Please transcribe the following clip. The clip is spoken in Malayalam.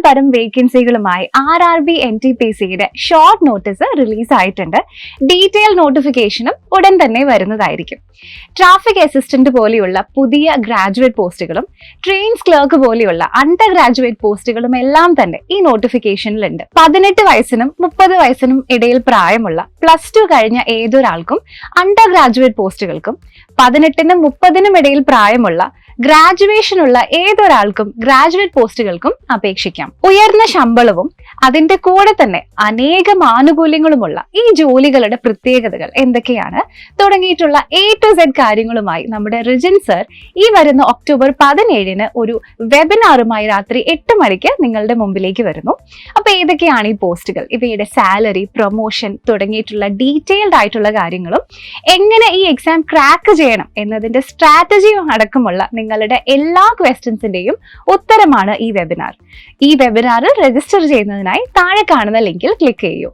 പരം വേക്കൻസികളുമായി RRB NTPCയുടെ ഷോർട്ട് നോട്ടീസ് റിലീസ് ആയിട്ടുണ്ട്. ഡീറ്റെയിൽ നോട്ടിഫിക്കേഷനും ഉടൻ തന്നെ വരുന്നതായിരിക്കും. ട്രാഫിക് അസിസ്റ്റന്റ് പോലെയുള്ള പുതിയ ഗ്രാജുവേറ്റ് പോസ്റ്റുകളും ട്രെയിൻസ് ക്ലർക്ക് പോലെയുള്ള അണ്ടർ ഗ്രാജുവേറ്റ് പോസ്റ്റുകളും എല്ലാം തന്നെ ഈ നോട്ടിഫിക്കേഷനിലുണ്ട്. 18 വയസ്സിനും 30 വയസ്സിനും ഇടയിൽ പ്രായമുള്ള +2 കഴിഞ്ഞ ഏതൊരാൾക്കും അണ്ടർ ഗ്രാജുവേറ്റ് പോസ്റ്റുകൾക്കും 18നും 30നും ഇടയിൽ പ്രായമുള്ള ഗ്രാജുവേഷനുള്ള ഏതൊരാൾക്കും ഗ്രാജുവേറ്റ് പോസ്റ്റുകൾക്കും അപേക്ഷിക്കാം. ഉയർന്ന ശമ്പളവും അതിന്റെ കൂടെ തന്നെ അനേകം ആനുകൂല്യങ്ങളുമുള്ള ഈ ജോലികളുടെ പ്രത്യേകതകൾ എന്തൊക്കെയാണ് തുടങ്ങിയിട്ടുള്ള A to Z കാര്യങ്ങളുമായി നമ്മുടെ റിജിൻ സർ ഈ വരുന്ന ഒക്ടോബർ 17-ന് ഒരു വെബിനാറുമായി രാത്രി 8 മണിക്ക് നിങ്ങളുടെ മുമ്പിലേക്ക് വരുന്നു. അപ്പൊ ഏതൊക്കെയാണ് ഈ പോസ്റ്റുകൾ, ഇവയുടെ സാലറി, പ്രൊമോഷൻ തുടങ്ങിയിട്ടുള്ള ഡീറ്റെയിൽഡ് ആയിട്ടുള്ള കാര്യങ്ങളും എങ്ങനെ ഈ എക്സാം ക്രാക്ക് ചെയ്യണം എന്നതിന്റെ സ്ട്രാറ്റജിയും അടക്കമുള്ള നിങ്ങളുടെ എല്ലാ ക്വസ്റ്റ്യൻസിന്റെയും ഉത്തരമാണ് ഈ വെബിനാർ. ഈ വെബിനാറിൽ രജിസ്റ്റർ ചെയ്യുന്നതിനായി താഴെ കാണുന്ന ലിങ്കിൽ ക്ലിക്ക് ചെയ്യൂ.